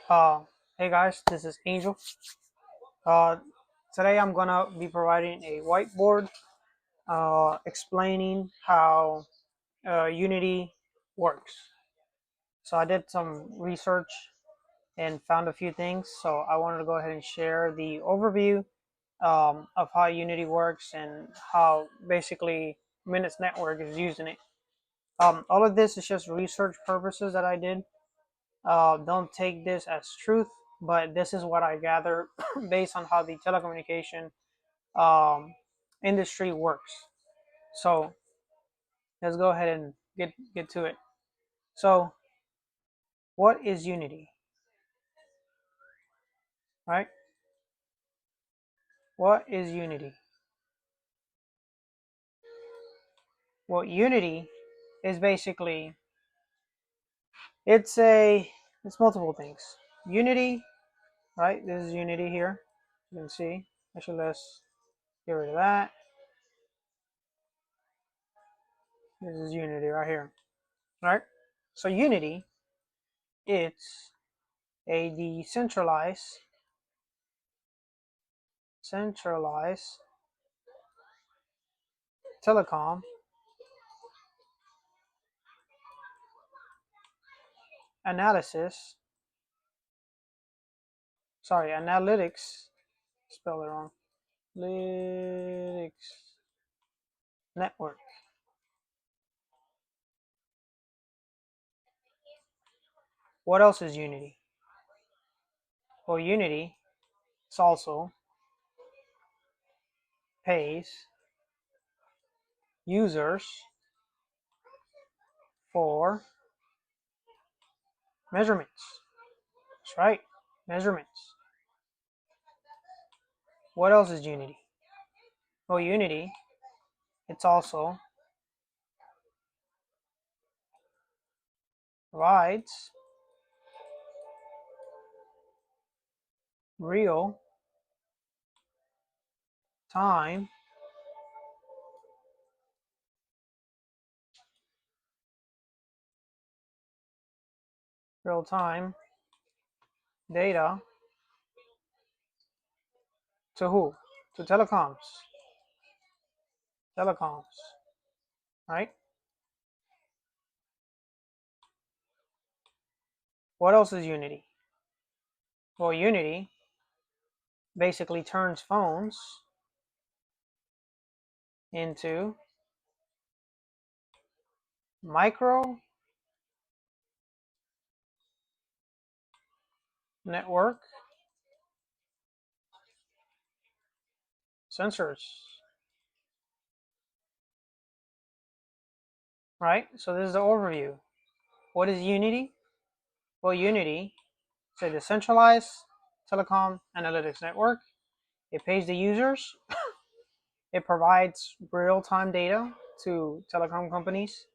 Uh, hey guys, this is Angel. Uh, Today I'm gonna be providing a whiteboard explaining how Unity works. So I did some research and found a few things. So I wanted to go ahead and share the overview of how Unity works and how basically Minutes Network is using it. All of this is just research purposes that I did. Don't take this as truth, but this is what I gather based on how the telecommunication um, industry works. So let's go ahead and get to it. So what is Unity? Right? What is Unity? Well, Unity is basically it's a it's multiple things. Unity, right? This is Unity here. You can see. Actually, let's get rid of that. This is Unity right here. Right? So Unity, it's a centralized telecom analysis, analytics, spell it wrong, analytics network. What else is Unity? Well, Unity is also pays users for measurements. That's right, measurements. What else is Unity? Well, Unity, it's also provides real time data to who? To telecoms, right? What else is Unity? Well, Unity basically turns phones into micro network sensors, right? So this is the overview. What is Unity? Well, Unity is a decentralized telecom analytics network. It pays the users. It provides real-time data to telecom companies,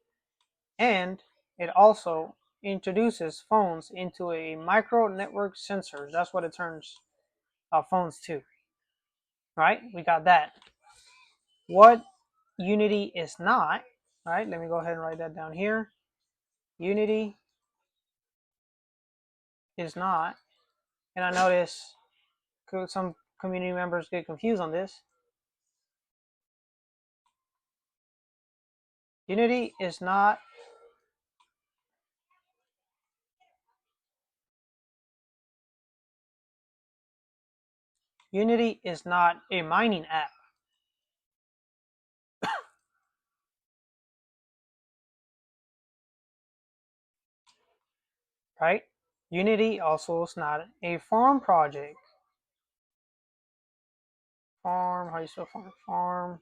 and it also introduces phones into a micro network sensors. That's what it turns phones to, right? We got that. What Unity is not, right? Let me go ahead and write that down here. Unity is not, and I notice some community members get confused on this. Unity is not a mining app, right? Unity also is not a farm project. Farm, how do you spell farm? Farm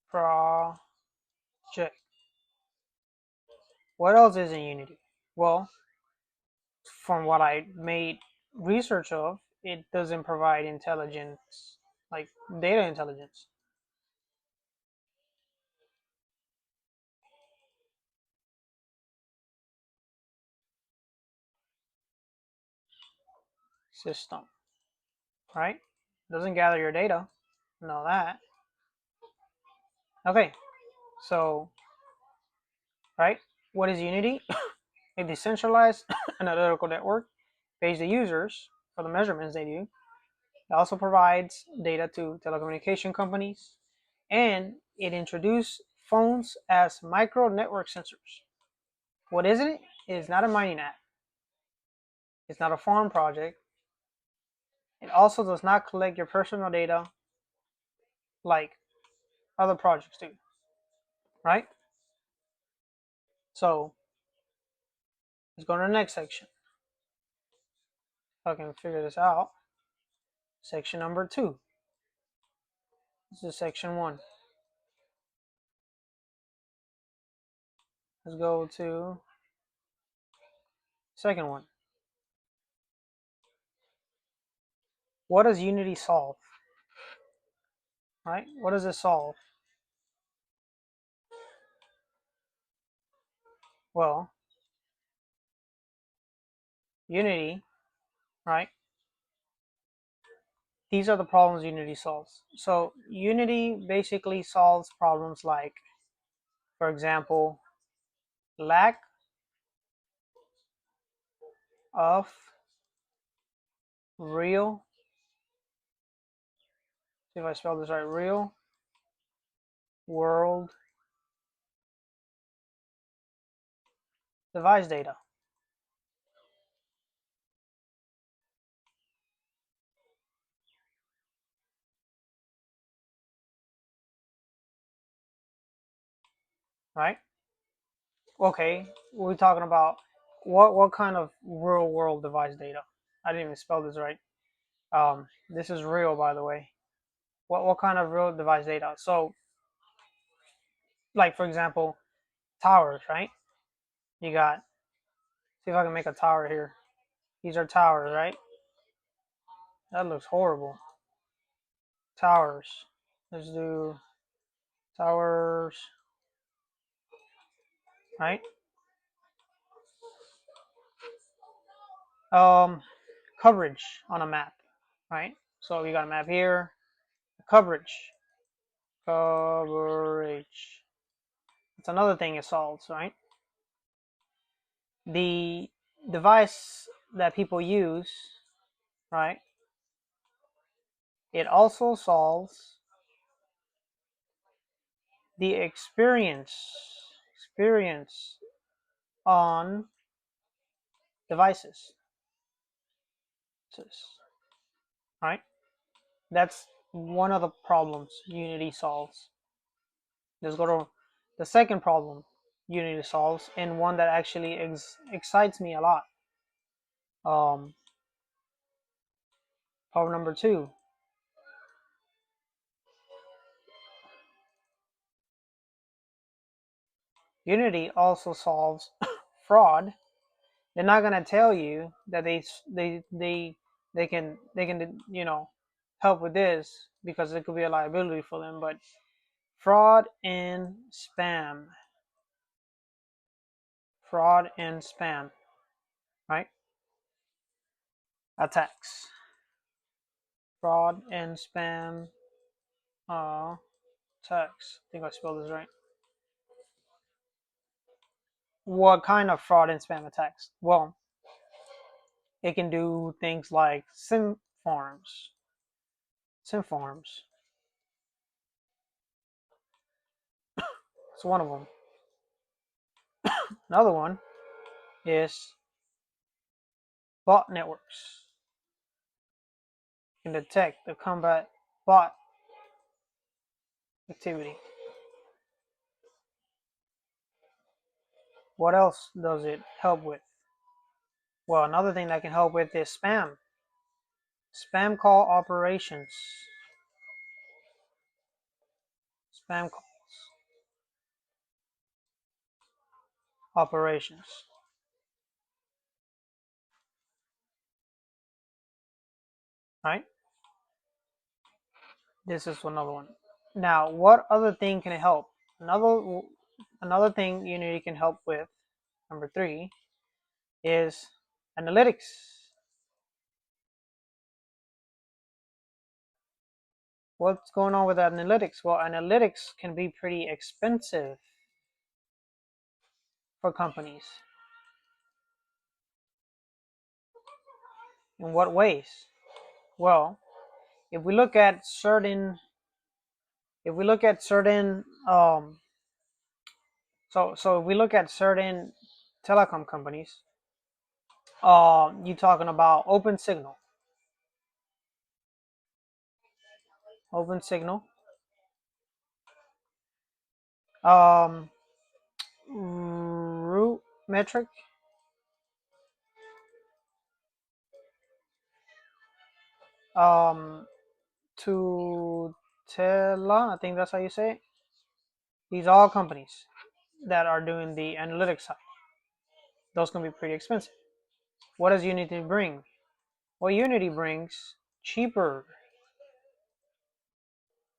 project. What else is in Unity? Well, from what I made research of, it doesn't provide intelligence, like data intelligence. System, right? Doesn't gather your data. Know that. Okay, so, right, what is Unity? A decentralized analytical network pays the users for the measurements they do. It also provides data to telecommunication companies, and it introduced phones as micro network sensors. What is it? It is not a mining app. It's not a farm project. It also does not collect your personal data like other projects do, right? So let's go to the next section. If I can figure this out. Section number 2. This is section 1. Let's go to second one. What does Unity solve? Right? What does it solve? Well, Unity, right? These are the problems Unity solves. So Unity basically solves problems like, for example, lack of real, see if I spell this right, real world device data. Right? Okay, we're talking about what kind of real world device data? I didn't even spell this right. This is real, by the way. What kind of real device data? So, like for example, towers, right? You got. See if I can make a tower here. These are towers, right? That looks horrible. Towers. Let's do towers, right? Um, Coverage on a map, right? So we got a map here. Coverage. Coverage. It's another thing it solves, right? The device that people use, right? It also solves the experience on devices, right? That's one of the problems Unity solves. Let's go to the second problem Unity solves, and one that actually excites me a lot. Problem number 2. Unity also solves fraud. They're not gonna tell you that they can help with this because it could be a liability for them, but fraud and spam, right? Attacks, fraud and spam attacks. I think I spelled this right. What kind of fraud and spam attacks? Well, it can do things like farms. Sim farms. It's one of them. Another one is bot networks. Can detect the combat bot activity. What else does it help with? Well, another thing that can help with is spam. Spam call operations. Spam calls. Operations. Right? This is another one. Now, what other thing can it help? Another thing Unity can help with, number 3, is analytics. What's going on with analytics? Well, analytics can be pretty expensive for companies. In what ways? Well, if we look at certain, if we look at certain, so if we look at certain telecom companies, you talking about open signal, um, root metric, um, to Tela, I think that's how you say it. These are all companies that are doing the analytics side. Those can be pretty expensive. What does Unity bring? Well, Unity brings cheaper,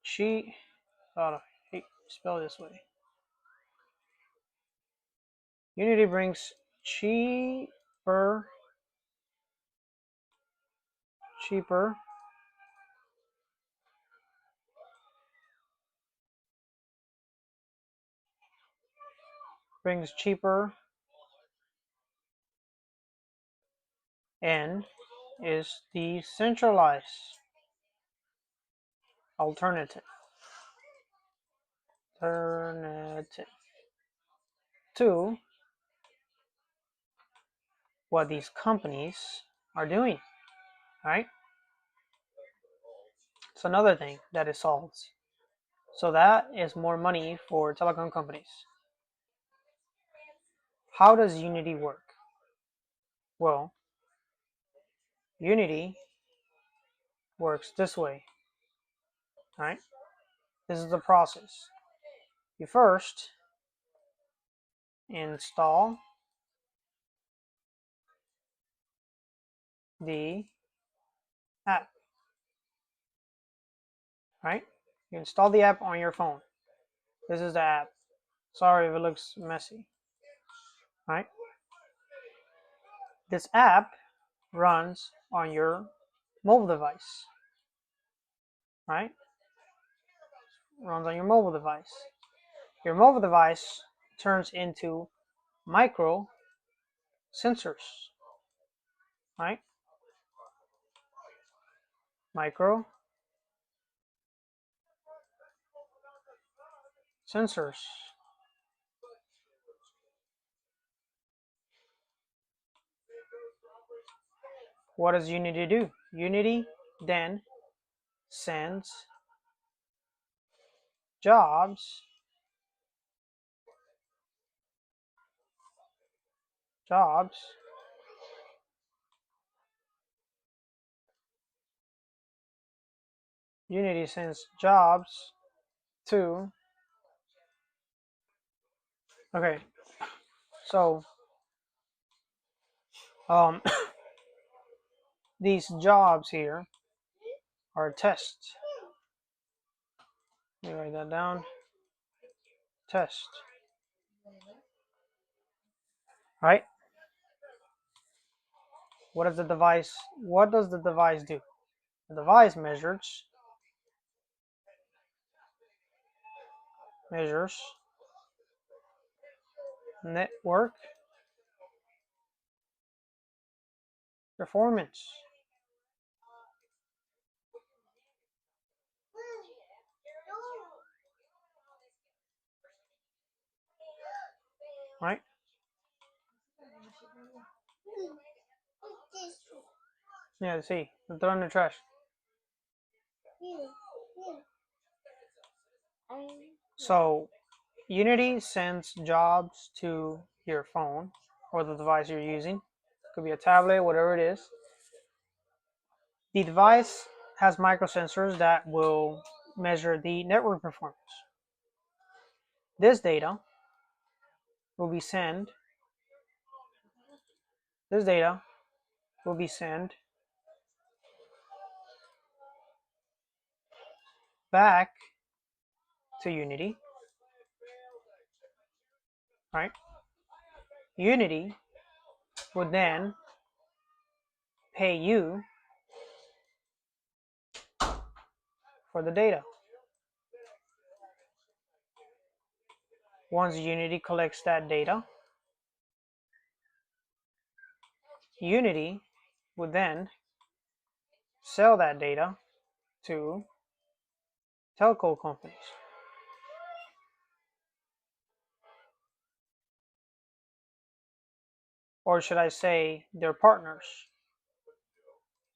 cheap. Oh, hey, spell this way. Unity brings cheaper, cheaper brings cheaper and is the centralized alternative to what these companies are doing, right? It's another thing that it solves. So that is more money for telecom companies. How does Unity work? Well, Unity works this way, right? This is the process. You first install the app, right? You install the app on your phone. This is the app. Sorry if it looks messy, right? This app runs on your mobile device, right? Runs on your mobile device. Your mobile device turns into micro sensors, right? Micro sensors. What does Unity do? Unity then sends jobs jobs Unity sends jobs to, okay, so um these jobs here are tests. Let me write that down. Test. Right? What does the device do? The device measures network performance. Right? Yeah, see, throw in the trash. So Unity sends jobs to your phone or the device you're using. It could be a tablet, whatever it is. The device has microsensors that will measure the network performance. This data will be sent. This data will be sent back to Unity, right? Unity would then pay you for the data. Once Unity collects that data, Unity would then sell that data to telco companies. Or should I say their partners?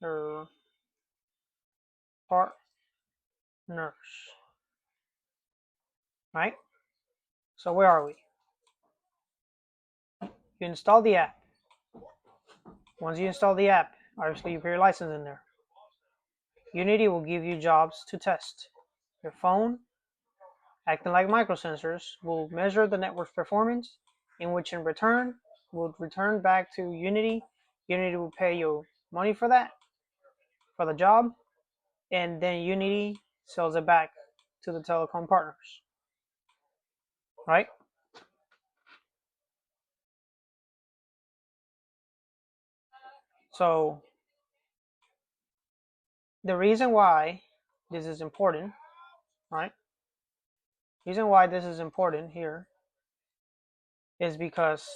Their partners, right? So where are we? You install the app. Once you install the app, obviously you put your license in there. Unity will give you jobs to test. Your phone, acting like microsensors, will measure the network's performance, in which in return will return back to Unity. Unity will pay you money for that, for the job, and then Unity sells it back to the telecom partners, right? So the reason why this is important, right? Reason why this is important here is because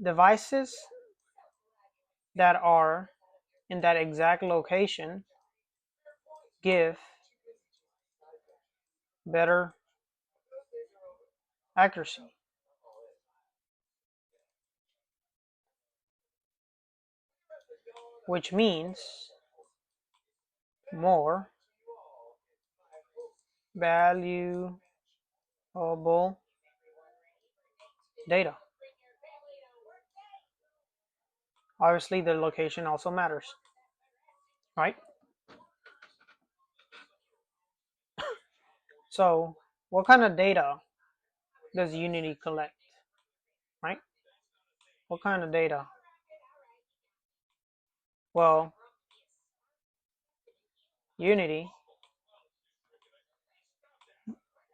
devices that are in that exact location give better accuracy, which means more valuable data. Obviously, the location also matters, right? So, what kind of data does Unity collect, right? What kind of data? Well, Unity,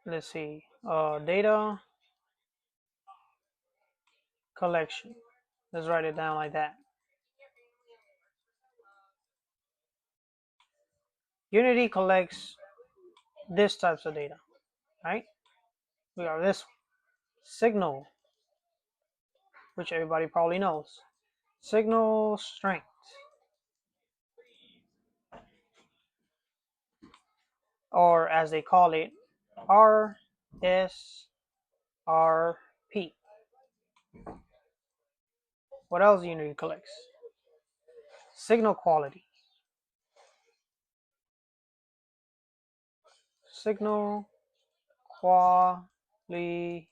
let's see, data collection. Let's write it down like that. Unity collects this types of data, right? We have this signal, which everybody probably knows. Signal strength, or as they call it, RSRP. What else Unity collects? Signal quality. Signal quality.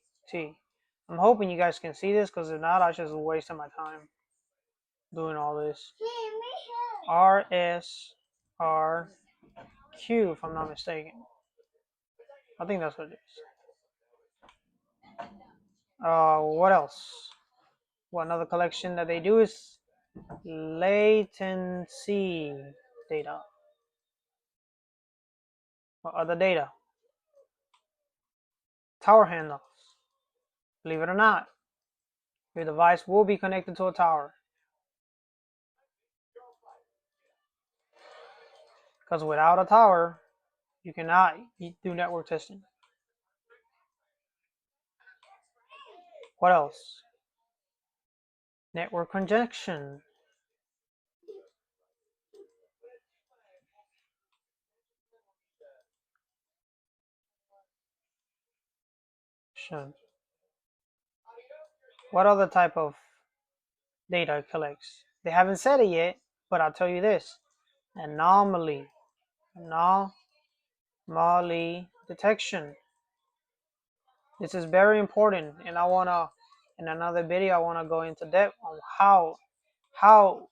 I'm hoping you guys can see this because if not, I just wasting my time doing all this. RSRQ, if I'm not mistaken. I think that's what it is. What else? Well, another collection that they do is latency data. What other data? Tower handles. Believe it or not, your device will be connected to a tower. Because without a tower, you cannot do network testing. What else? Network congestion. What other type of data it collects? They haven't said it yet, but I'll tell you this. Anomaly. Anomaly detection. This is very important, and I wanna, in another video, I wanna go into depth on how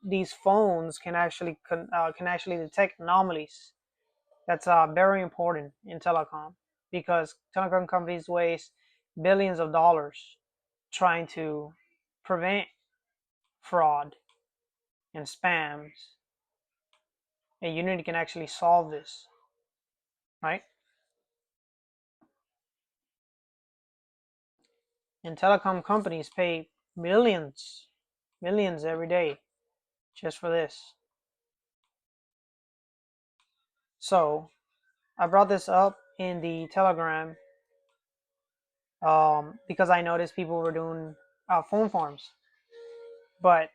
these phones can actually detect anomalies. That's very important in telecom because telecom companies waste billions of dollars trying to prevent fraud and spams, and Unity can actually solve this, right? And telecom companies pay millions every day just for this. So I brought this up in the Telegram because I noticed people were doing phone farms, but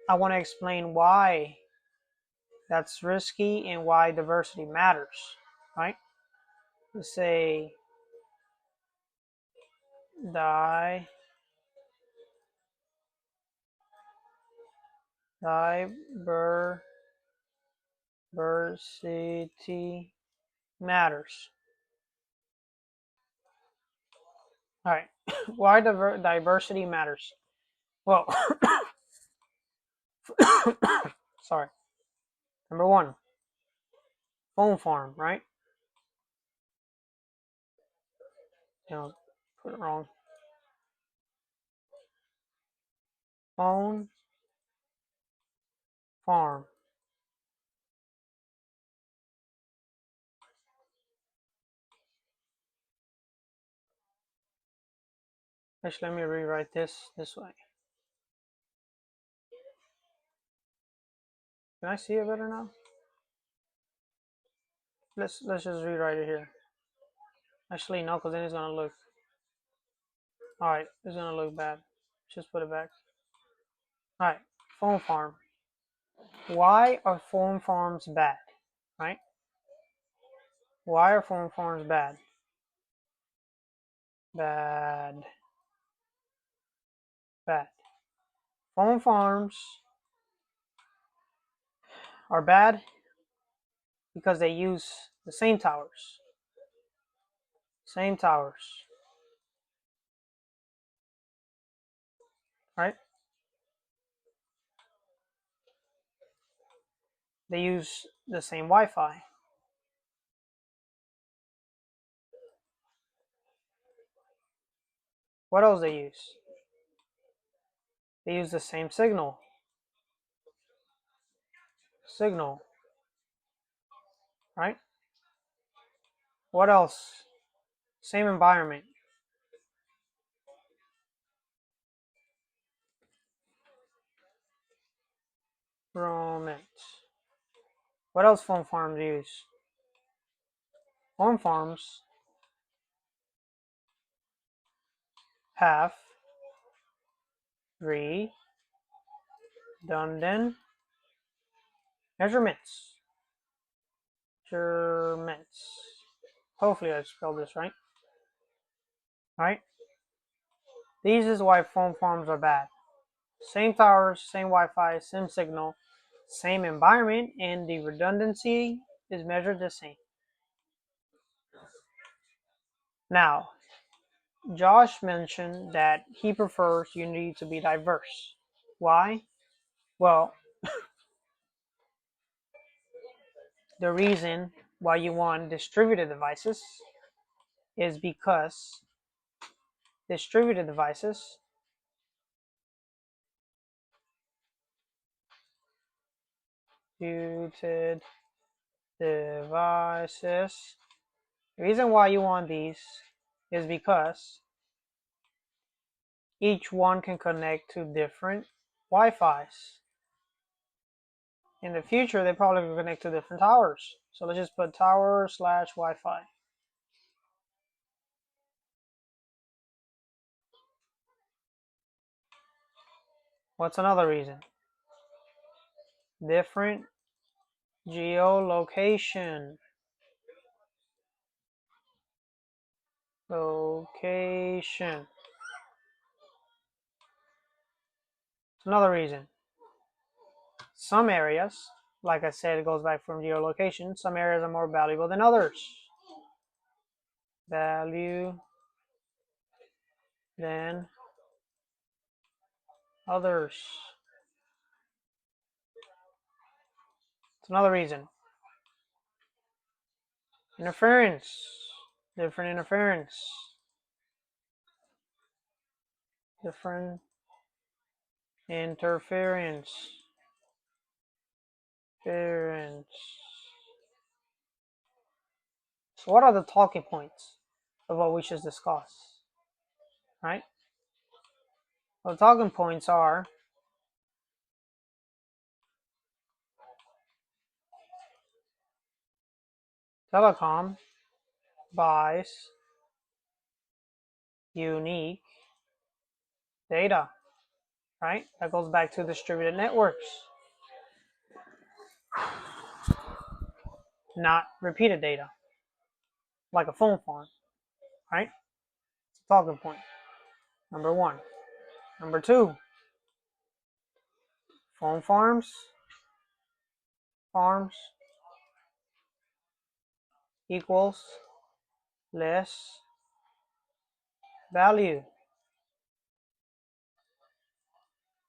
I want to explain why that's risky and why diversity matters, right? Let's say diversity matters. All right, why diversity matters? Well, sorry. Number one, phone farm, right? Put it wrong. Phone farm. Actually, let me rewrite this way. Can I see it better now? Let's just rewrite it here. Actually, no, because then it's gonna look. All right, it's gonna look bad. Just put it back. All right, phone farm. Why are phone farms bad? Right? Why are phone farms bad? Bad. Bad. Phone farms are bad because they use the same towers. Same towers. Right? They use the same Wi-Fi. What else they use? They use the same signal. Right? What else? Same environment. What else phone farms use? Phone farms have redundant measurements. Hopefully I spelled this right. Right? This is why phone farms are bad. Same towers, same Wi-Fi, same signal, same environment, and the redundancy is measured the same. Now, Josh mentioned that he prefers Unity to be diverse. Why? Well, the reason why you want distributed devices is because distributed devices distributed devices. The reason why you want these is because each one can connect to different Wi-Fis. In the future, they probably will connect to different towers. So let's just put tower/Wi-Fi. What's another reason? Different geolocation. Location. It's another reason. Some areas, like I said, it goes back from geolocation. Some areas are more valuable than others. Value than others. It's another reason. Interference. Different interference. Different interference. So what are the talking points of what we should discuss? Right? Well, the talking points are Telecom buys unique data. right? That goes back to distributed networks, not repeated data, like a phone farm, right? It's a talking point. Number one. Number two, phone farms equals less value.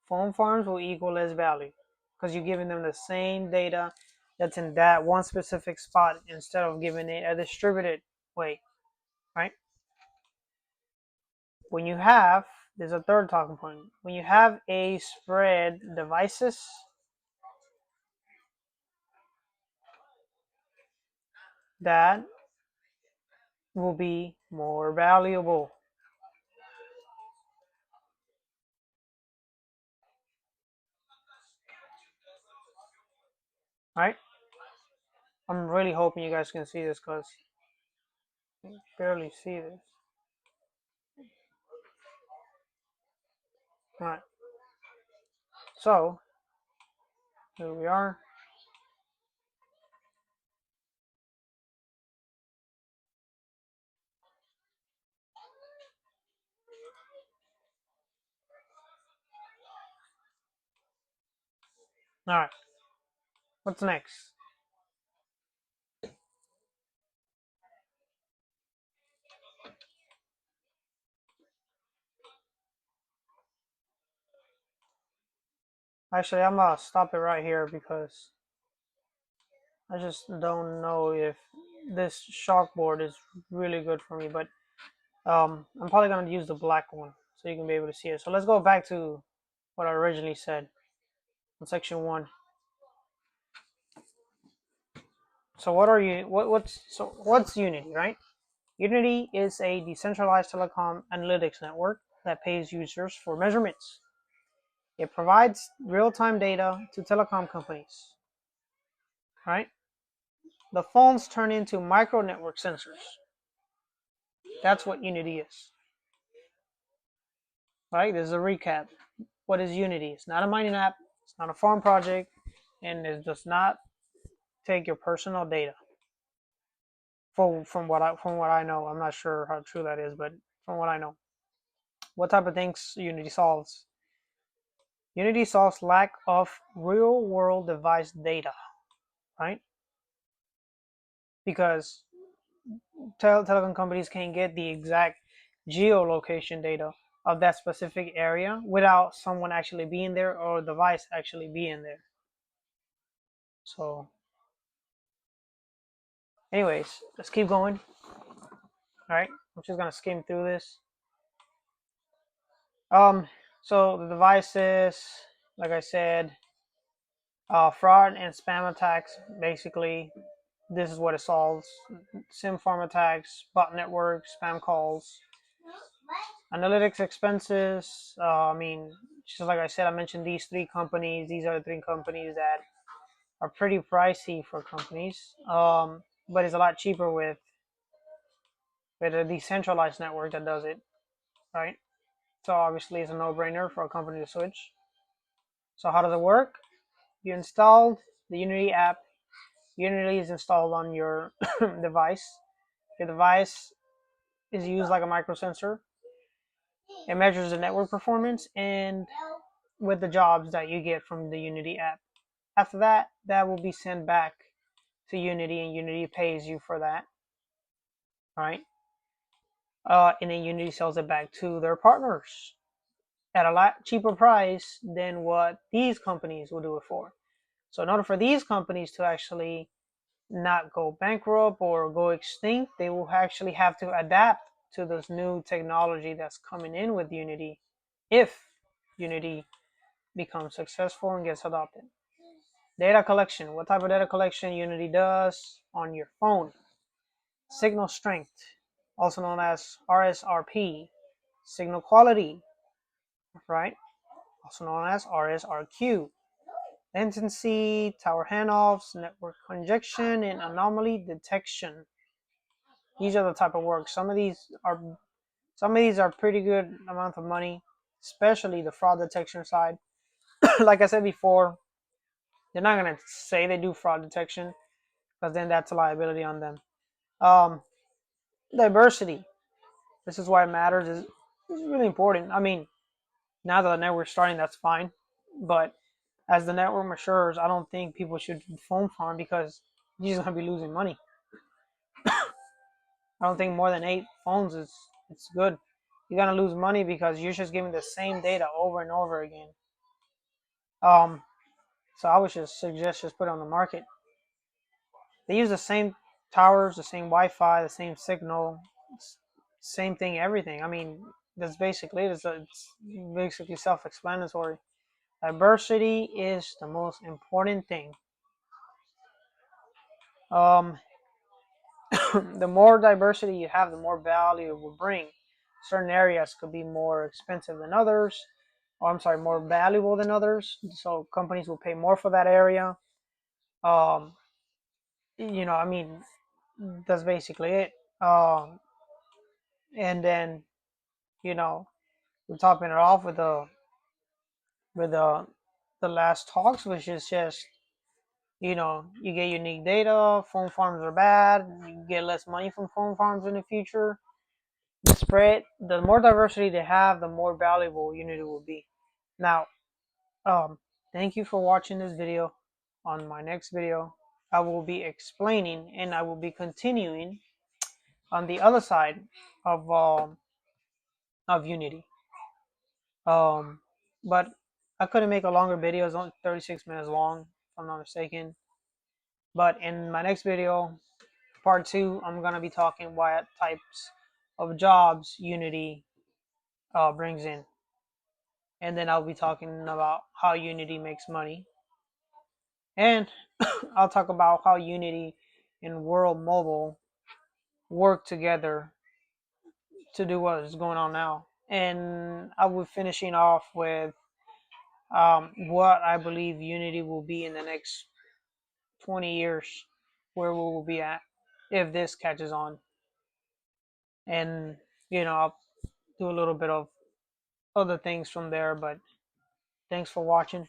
Phone farms will equal less value because you're giving them the same data that's in that one specific spot instead of giving it a distributed way, right? When you have, there's a third talking point. When you have a spread devices, that will be more valuable, right? I'm really hoping you guys can see this because I can barely see this. All right, so here we are. All right, what's next? Actually, I'm gonna stop it right here because I just don't know if this chalkboard is really good for me. But I'm probably gonna use the black one so you can be able to see it. So let's go back to what I originally said in section one. So what's Unity, right? Unity is a decentralized telecom analytics network that pays users for measurements. It provides real-time data to telecom companies, right? The phones turn into micro network sensors. That's what Unity is, right? This is a recap. What is Unity? It's not a mining app. It's not a farm project, and it does not take your personal data. From what I know, I'm not sure how true that is, but from what I know, what type of things Unity solves? Unity solves lack of real-world device data, right? Because telecom companies can get the exact geolocation data of that specific area without someone actually being there or a device actually being there. So, anyways, let's keep going. All right, I'm just gonna skim through this. Um, so the devices, like I said, fraud and spam attacks. Basically, this is what it solves: SIM farm attacks, bot networks, spam calls, analytics expenses. Just like I said, I mentioned these three companies. These are the three companies that are pretty pricey for companies, but it's a lot cheaper with a decentralized network that does it, right? So obviously, it's a no-brainer for a company to switch. So how does it work? You install the Unity app. Unity is installed on your device. Your device is used like a microsensor. It measures the network performance and with the jobs that you get from the Unity app. After that, that will be sent back to Unity, and Unity pays you for that, right? And then Unity sells it back to their partners at a lot cheaper price than what these companies will do it for. So in order for these companies to actually not go bankrupt or go extinct, they will actually have to adapt to this new technology that's coming in with Unity if Unity becomes successful and gets adopted. Data collection. What type of data collection Unity does on your phone? Signal strength, also known as RSRP. Signal quality, right? Also known as RSRQ. Latency, tower handoffs, network congestion, and anomaly detection. These are the type of work. Some of these are pretty good amount of money. especially the fraud detection side. Like I said before, they're not gonna say they do fraud detection because then that's a liability on them. Um, Diversity. This is why it matters. Is really important. I mean, now that the network's starting, that's fine. But as the network matures, I don't think people should phone farm because you're just gonna be losing money. I don't think more than 8 phones is it's good. You're gonna lose money because you're just giving the same data over and over again. Um, so I would just suggest just put it on the market. They use the same towers, the same Wi-Fi, the same signal, same thing, everything. I mean, that's basically it. It's basically self-explanatory. Diversity is the most important thing. Um, the more diversity you have, the more value it will bring. Certain areas could be more expensive than others, or I'm sorry, more valuable than others. So companies will pay more for that area. Um, I mean, that's basically it. Um, and then, you know, we're topping it off with the last talks, which is just you get unique data. Phone farms are bad. You get less money from phone farms in the future. The more diversity they have, the more valuable Unity will be. Now, thank you for watching this video. On my next video, I will be explaining and I will be continuing on the other side of Unity. Um, but I couldn't make a longer video. It's only 36 minutes long, if I'm not mistaken. But in my next video, part 2, I'm gonna be talking what types of jobs Unity brings in, and then I'll be talking about how Unity makes money, and I'll talk about how Unity and World Mobile work together to do what is going on now. And I will be finishing off with what I believe Unity will be in the next 20 years, where we will be at if this catches on. And, I'll do a little bit of other things from there, but thanks for watching.